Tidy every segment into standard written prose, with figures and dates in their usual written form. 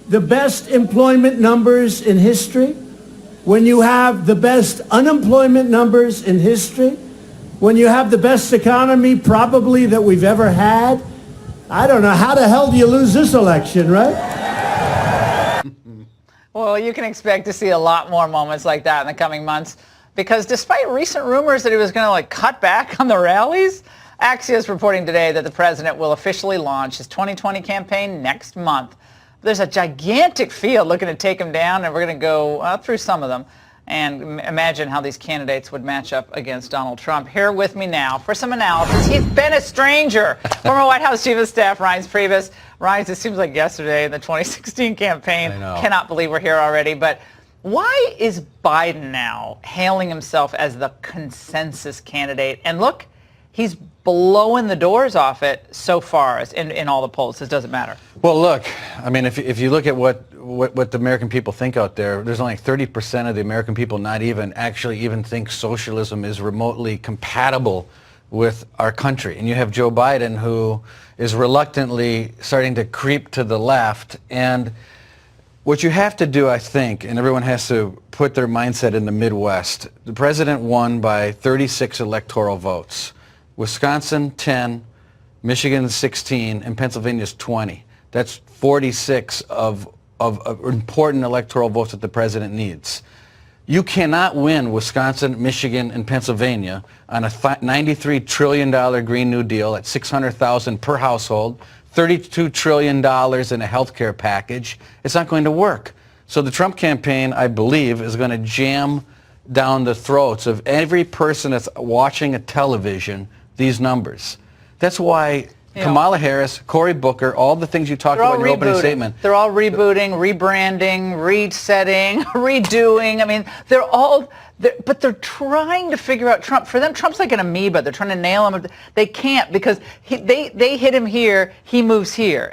the best employment numbers in history, when you have the best unemployment numbers in history, when you have the best economy probably that we've ever had, I don't know, how the hell do you lose this election, right? Well, you can expect to see a lot more moments like that in the coming months, because despite recent rumors that he was going to cut back on the rallies, Axios reporting today that the president will officially launch his 2020 campaign next month. There's a gigantic field looking to take him down, and we're going to go through some of them and imagine how these candidates would match up against Donald Trump. Here with me now for some analysis, he's been a stranger. Former White House Chief of Staff Reince Priebus. Reince, it seems like yesterday in the 2016 campaign. I know. Cannot believe we're here already. But why is Biden now hailing himself as the consensus candidate? And look, he's blowing the doors off it so far in all the polls. It doesn't matter. Well, look, I mean, if you look at what the American people think out there, there's only 30% of the American people not even think socialism is remotely compatible with our country. And you have Joe Biden, who is reluctantly starting to creep to the left. And what you have to do, I think, and everyone has to put their mindset in the Midwest, the president won by 36 electoral votes. Wisconsin, 10, Michigan, 16, and Pennsylvania's 20. That's 46 of important electoral votes that the president needs. You cannot win Wisconsin, Michigan, and Pennsylvania on a $93 trillion Green New Deal at $600,000 per household, $32 trillion in a health care package. It's not going to work. So the Trump campaign, I believe, is going to jam down the throats of every person that's watching a television these numbers. That's why Kamala Harris, Cory Booker, all the things you talked about in your opening statement. They're all rebooting, rebranding, resetting, redoing. I mean, but they're trying to figure out Trump. For them, Trump's like an amoeba. They're trying to nail him. They can't, because they hit him here, he moves here.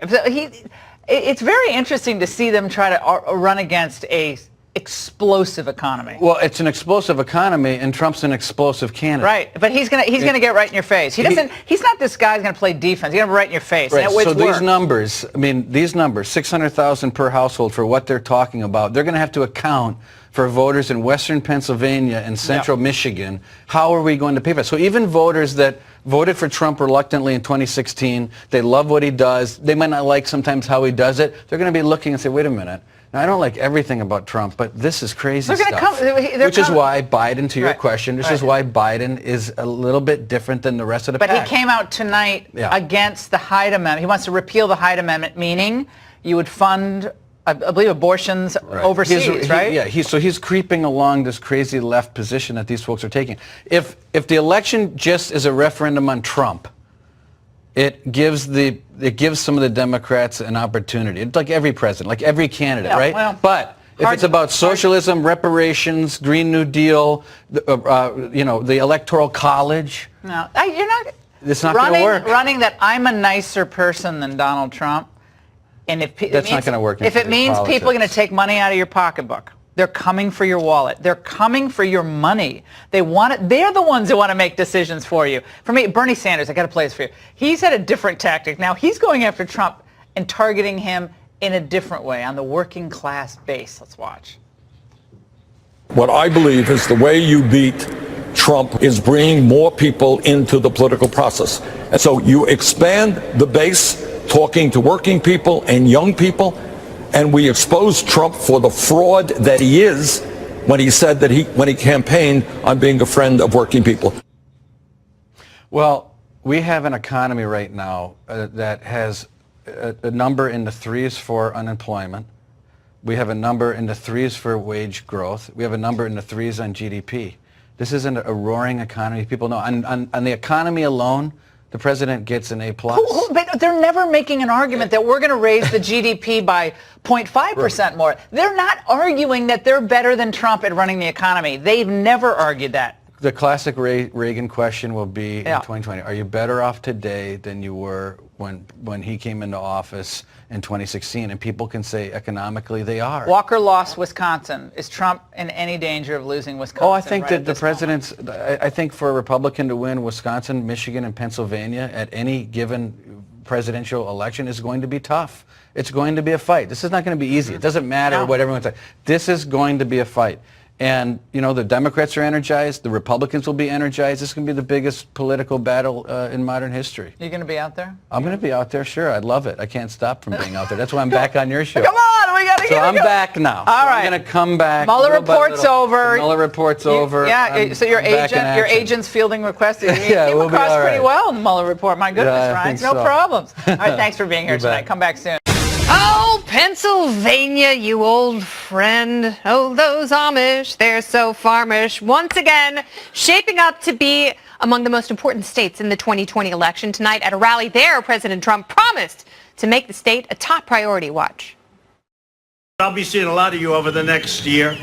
It's very interesting to see them try to run against a explosive economy. Well, it's an explosive economy, and Trump's an explosive candidate. Right, but he's gonna get right in your face. He's not this guy who's gonna play defense. He's gonna be right in your face. Right. And So these numbers, I mean, these numbers, 600,000 per household for what they're talking about, they're going to have to account for voters in western Pennsylvania and central Michigan. How are we going to pay for it? So even voters that voted for Trump reluctantly in 2016, they love what he does, they might not like sometimes how he does it, they're going to be looking and say, wait a minute, now, I don't like everything about Trump, but this is crazy stuff. Which is why Biden, to your question, this is why Biden is a little bit different than the rest of the pack. But he came out tonight against the Hyde Amendment. He wants to repeal the Hyde Amendment, meaning you would fund, I believe, abortions overseas, right? So he's creeping along this crazy left position that these folks are taking. If the election just is a referendum on Trump, it gives some of the Democrats an opportunity. It's like every president, like every candidate, right? Well, but if it's about socialism, reparations, Green New Deal, the Electoral College, no, you're not. It's not going to work. Running that I'm a nicer person than Donald Trump, and that's not going to work. If it means people are going to take money out of your pocketbook. They're coming for your wallet. They're coming for your money. They want it. They're the ones who want to make decisions for you. For me, Bernie Sanders, I got to play this for you. He's had a different tactic. Now he's going after Trump and targeting him in a different way on the working class base. Let's watch. What I believe is the way you beat Trump is bringing more people into the political process. And so you expand the base, talking to working people and young people. And we exposed Trump for the fraud that he is when he said that when he campaigned on being a friend of working people. Well, we have an economy right now that has a number in the threes for unemployment. We have a number in the threes for wage growth. We have a number in the threes on GDP. This isn't a roaring economy. People know on the economy alone, the president gets an A+. But they're never making an argument that we're going to raise the GDP by 0.5% more. They're not arguing that they're better than Trump at running the economy. They've never argued that. The classic Reagan question will be in 2020, are you better off today than you were when he came into office in 2016? And people can say economically they are. Walker lost Wisconsin. Is Trump in any danger of losing Wisconsin? Oh, I think that the president's, I think for a Republican to win Wisconsin, Michigan, and Pennsylvania at any given presidential election is going to be tough. It's going to be a fight. This is not going to be easy. It doesn't matter what everyone says. This is going to be a fight. And, you know, the Democrats are energized. The Republicans will be energized. This is going to be the biggest political battle in modern history. You going to be out there? I'm going to be out there, sure. I'd love it. I can't stop from being out there. That's why I'm back on your show. Come on, we got to So I'm back now. All right. I'm going to come back. Mueller report's over. Mueller report's over. Yeah, so your agent's fielding requests. You came we'll be across all right. pretty well in the Mueller report. My goodness, Yeah, I Ryan. think No so. problems. All right, thanks for being here You bet. tonight. Come back soon. Oh, Pennsylvania, you old friend. Oh, those Amish, they're so farmish. Once again, shaping up to be among the most important states in the 2020 election. Tonight at a rally there, President Trump promised to make the state a top priority. Watch. I'll be seeing a lot of you over the next year.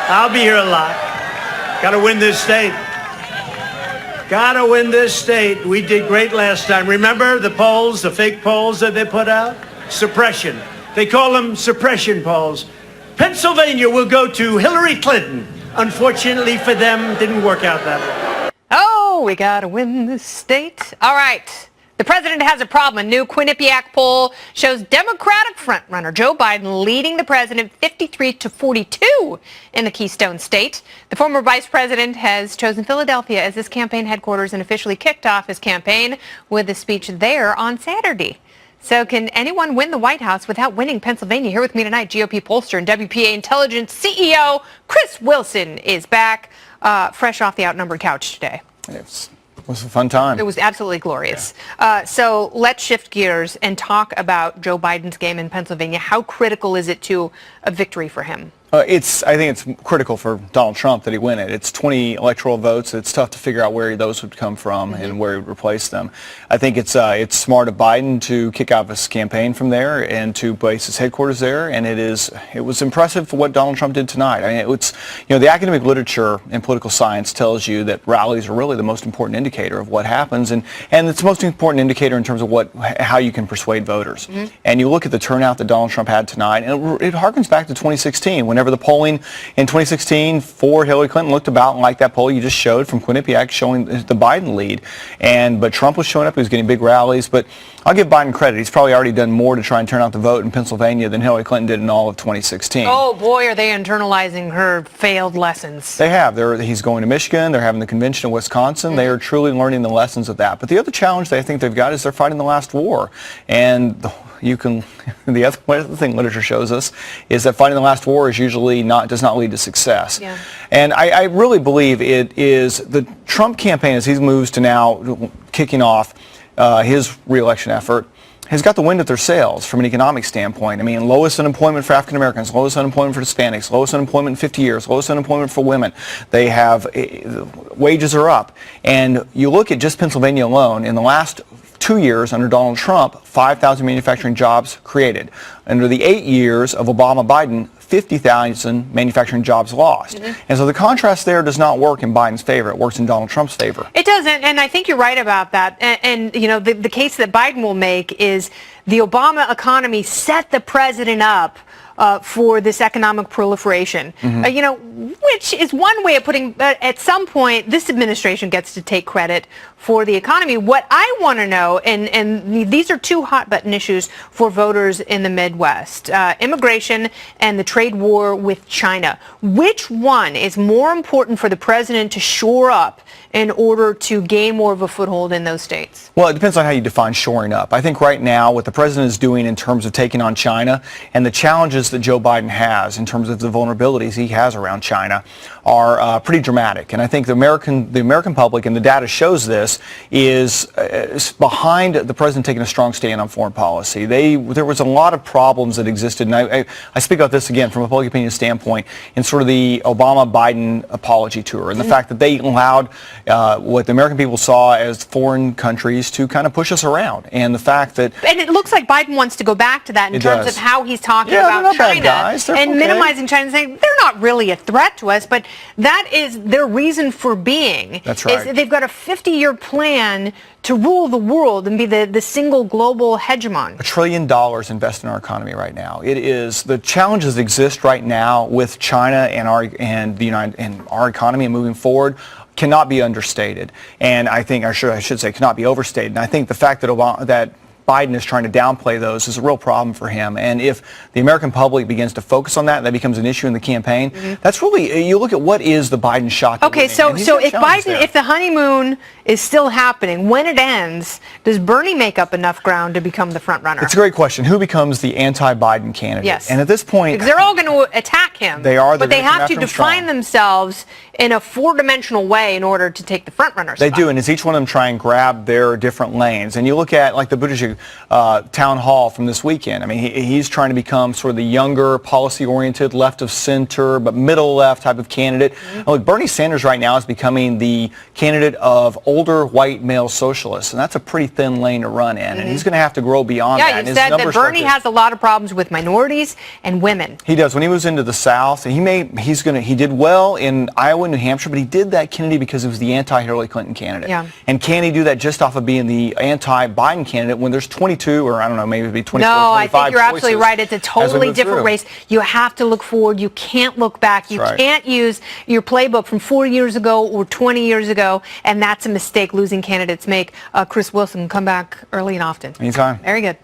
I'll be here a lot. Got to win this state. Got to win this state. We did great last time. Remember the polls, the fake polls that they put out? Suppression. They call them suppression polls. Pennsylvania will go to Hillary Clinton. Unfortunately for them, didn't work out that way. Oh, we got to win this state. All right. The president has a problem. A new Quinnipiac poll shows Democratic frontrunner Joe Biden leading the president 53-42 in the Keystone State. The former vice president has chosen Philadelphia as his campaign headquarters and officially kicked off his campaign with a speech there on Saturday. So can anyone win the White House without winning Pennsylvania? Here with me tonight, GOP pollster and WPA Intelligence CEO Chris Wilson is back, fresh off the outnumbered couch today. It was a fun time. It was absolutely glorious. So let's shift gears and talk about Joe Biden's game in Pennsylvania. How critical is it to a victory for him? I think it's critical for Donald Trump that he win it. It's 20 electoral votes. It's tough to figure out where those would come from and where he would replace them. I think it's smart of Biden to kick off his campaign from there and to place his headquarters there. And it was impressive for what Donald Trump did tonight. I mean, the academic literature in political science tells you that rallies are really the most important indicator of what happens, and it's the most important indicator in terms of how you can persuade voters. And you look at the turnout that Donald Trump had tonight, and it harkens back to 2016, whenever the polling in 2016 for Hillary Clinton looked about like that poll you just showed from Quinnipiac showing the Biden lead. But Trump was showing up. He was getting big rallies. But I'll give Biden credit. He's probably already done more to try and turn out the vote in Pennsylvania than Hillary Clinton did in all of 2016. Oh, boy, are they internalizing her failed lessons. They have. He's going to Michigan. They're having the convention in Wisconsin. They are truly learning the lessons of that. But the other challenge I think they've got is they're fighting the last war. And the other thing literature shows us is that fighting the last war is usually does not lead to success. Yeah. And I really believe it is the Trump campaign, as he moves to now kicking off his reelection effort, has got the wind at their sails from an economic standpoint. I mean, lowest unemployment for African Americans, lowest unemployment for Hispanics, lowest unemployment in 50 years, lowest unemployment for women. They have, wages are up. And you look at just Pennsylvania alone, in the last 2 years under Donald Trump, 5,000 manufacturing jobs created. Under the 8 years of Obama-Biden, 50,000 manufacturing jobs lost. And so the contrast there does not work in Biden's favor. It works in Donald Trump's favor. It doesn't, and I think you're right about that. And you know, the case that Biden will make is the Obama economy set the president up for this economic proliferation, which is one way of putting, at some point, this administration gets to take credit for the economy. What I want to know, and these are two hot button issues for voters in the Midwest, immigration and the trade war with China. Which one is more important for the president to shore up in order to gain more of a foothold in those states? Well, it depends on how you define shoring up. I think right now what the president is doing in terms of taking on China and the challenges that Joe Biden has in terms of the vulnerabilities he has around China are pretty dramatic. And I think the American public, and the data shows this, is behind the president taking a strong stand on foreign policy. There was a lot of problems that existed, and I speak about this again from a public opinion standpoint in sort of the Obama-Biden apology tour and the fact that they allowed what the American people saw as foreign countries to kind of push us around, and the fact that... And it looks like Biden wants to go back to that in terms of how he's talking about China and minimizing China, saying they're not really a threat to us, but that is their reason for being. That's right. They've got a 50-year plan to rule the world and be the single global hegemon. $1 trillion invested in our economy right now. It is the challenges that exist right now with China and our economy and moving forward cannot be understated, and I think, I should say, cannot be overstated. And I think the fact that Biden is trying to downplay those is a real problem for him. And if the American public begins to focus on that, and that becomes an issue in the campaign, that's really, you look at what is the Biden shot to Okay, winning, so if if the honeymoon is still happening, when it ends, does Bernie make up enough ground to become the front runner? It's a great question. Who becomes the anti-Biden candidate? Yes. And at this point, because they're all going to attack him. They are. But they They're gonna come have to after him define strong. themselves in a four-dimensional way in order to take the front runner They spot. do, and as each one of them try and grab their different lanes. And you look at like the Buttigieg town hall from this weekend. I mean, he's trying to become sort of the younger, policy-oriented, left of center, but middle left type of candidate. And look, Bernie Sanders right now is becoming the candidate of older white male socialists, and that's a pretty thin lane to run in. And he's going to have to grow beyond that. Yeah, And you his said that numbers start Bernie to- has a lot of problems with minorities and women. He does. When he was into the South, he did well in Iowa and New Hampshire, but he did that, Kennedy, because he was the anti-Hillary Clinton candidate. Yeah. And can he do that just off of being the anti-Biden candidate when there's 22, or I don't know, maybe it'd be 24, No, I 25 think you're absolutely choices right. It's a as we totally move different through? race. You have to look forward. You can't look back. You That's right. can't use your playbook from 4 years ago or 20 years ago, and that's a mistake losing candidates make. Chris Wilson, come back early and often. Anytime. Very good.